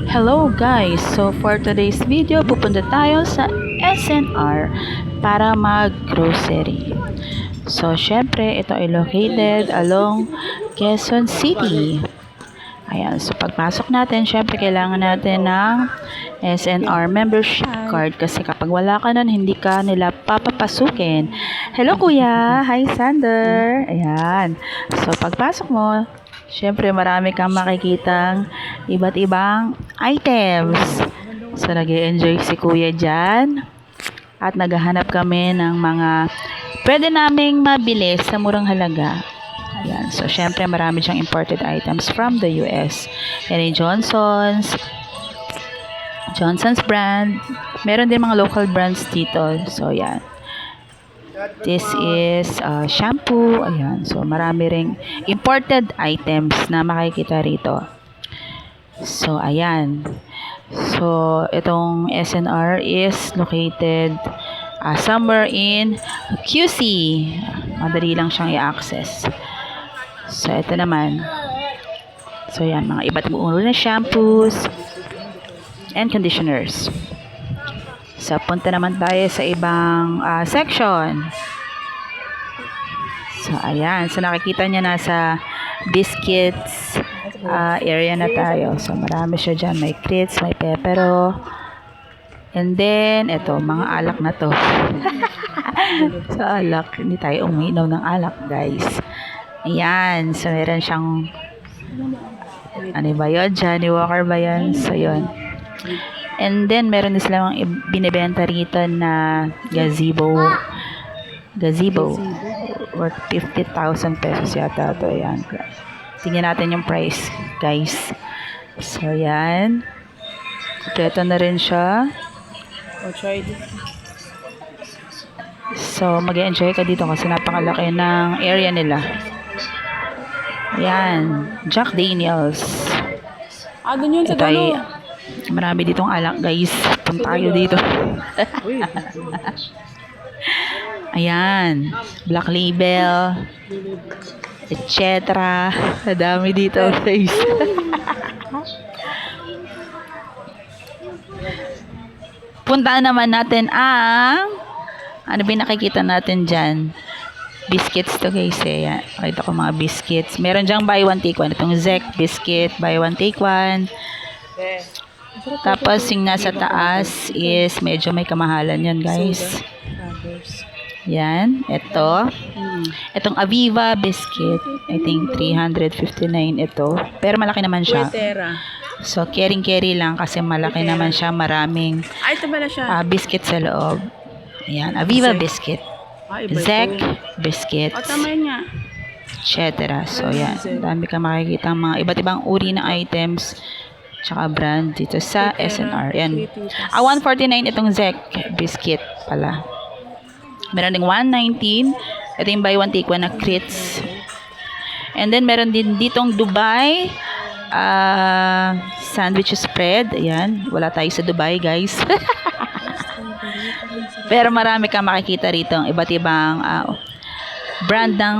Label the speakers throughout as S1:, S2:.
S1: Hello guys! So for today's video, pupunta tayo sa SNR para mag-grocery. So syempre, ito ay located along Quezon City. Ayan, so pagpasok natin, syempre kailangan natin ng SNR membership card kasi kapag wala ka nun, hindi ka nila papapasukin. Hello kuya! Hi Sander! Ayan, so pagpasok mo, syempre marami kang makikitang iba't ibang items. So nag-enjoy si kuya dyan at naghahanap kami ng mga pwede naming mabili sa murang halaga. Ayan. So, syempre, marami siyang imported items from the US. Yan yung Johnson's brand. Meron din mga local brands dito. So, yan. This is shampoo. Ayan. So, marami ring imported items na makikita rito. So, ayan. So, itong SNR is located somewhere in QC. Madali lang siyang i-access. So, ito naman. So, yan. Mga iba't ibang na shampoos and conditioners. So, punta naman tayo sa ibang section. So, ayan. So, nakikita niya nasa biscuits area na tayo. So, marami siya dyan. May Crits, may Pepero. And then, ito, mga alak na to. So, alak. Hindi tayo umiinom ng alak, guys. Ayan. So, meron siyang ano ba yun? Johnny Walker ba yun? So, yun. And then, meron din silang binibenta rito na gazebo. Worth 50,000 pesos yata ito. Ayan. Tingnan natin yung price, guys. So, ayan. Kompleto na rin siya. So, mag-enjoy ka dito kasi napakalaki ng area nila. Ayan. Jack Daniels.
S2: Doon yun sa
S1: ito ay marami ditong alak, guys. Punta tayo dito. Ayan. Black Label. Etc. Dami dito, guys. Puntaan naman natin ang ano ba nakikita natin dyan? Biscuits to, guys. Ayan. Pakita ko mga biscuits. Meron dyang buy one take one. Itong Zek biscuit. Buy one take one. Tapos yung nasa taas is medyo may kamahalan yan, guys. Yan. Ito. Itong Aviva biscuit. I think 359 ito. Pero malaki naman siya. So, carry lang kasi malaki naman siya. Maraming
S2: ito pala siya.
S1: biscuit sa loob. Ayan. Aviva biscuit. Zek biscuits.
S2: Tama yun nga.
S1: Etc. So, yan. Dami ka makikita mga iba't ibang uri ng items tsaka brand dito sa SNR. Yan. 149 itong Zek biscuit pala. Meron ding 119. Ito yung buy one take one na Crits. And then, meron din ditong Dubai sandwich spread. Ayan. Wala tayo sa Dubai, guys. Pero marami kang makikita rito ang iba't ibang brand ng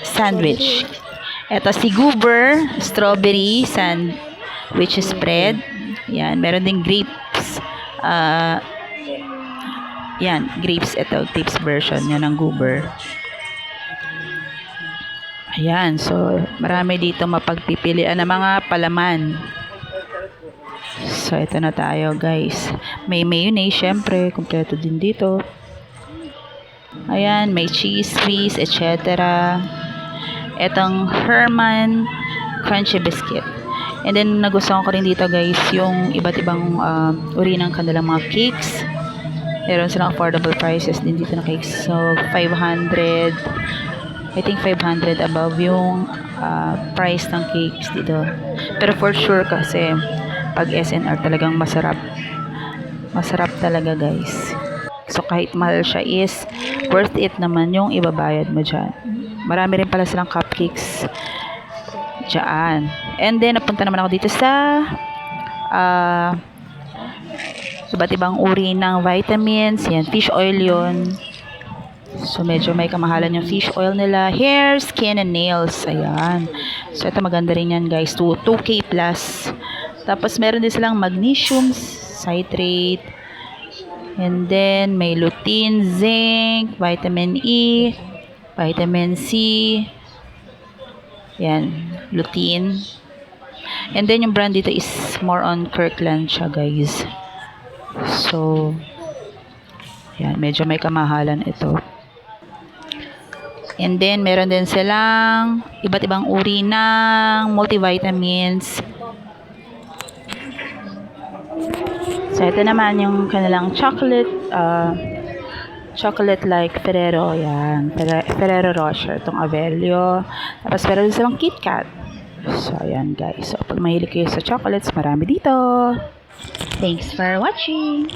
S1: sandwich. Ito si Goober strawberry sandwich spread. Yan, meron ding grapes. Yan, grapes ito, grapes version yan ng Goober. Ayan, so marami dito mapagpipilian ng mga palaman. So, ito na tayo, guys. May mayonnaise, syempre. Kompleto din dito. Ayan, may cheese fries, etc. Itong Herman Crunchy Biscuit. And then, nagustuhan ko rin dito, guys, yung iba't ibang uri ng kanilang mga cakes. Meron silang affordable prices din dito na cakes. So, 500. I think 500 above yung price ng cakes dito. Pero for sure kasi pag SNR talagang masarap. Masarap talaga, guys. So, kahit mahal siya is worth it naman yung ibabayad mo dyan. Marami rin pala silang cupcakes dyan. And then, napunta naman ako dito sa iba't ibang uri ng vitamins. Yan, fish oil yun. So, medyo may kamahalan yung fish oil nila. Hair, skin, and nails. Ayan. So, ito maganda rin yan, guys. 2K plus. Tapos meron din silang magnesium citrate. And then may lutein, zinc, vitamin E, vitamin C. Yan, lutein. And then yung brand dito is more on Kirkland siya, guys. So, yan, medyo may kamahalan ito. And then, meron din silang iba't ibang uri ng multivitamins. So, ito naman yung kanilang chocolate, chocolate like Ferrero, yan, Ferrero Rocher, itong Avelio. Tapos, meron din silang KitKat. So, ayan guys. So, pag mahilig kayo sa chocolates, marami dito. Thanks for watching!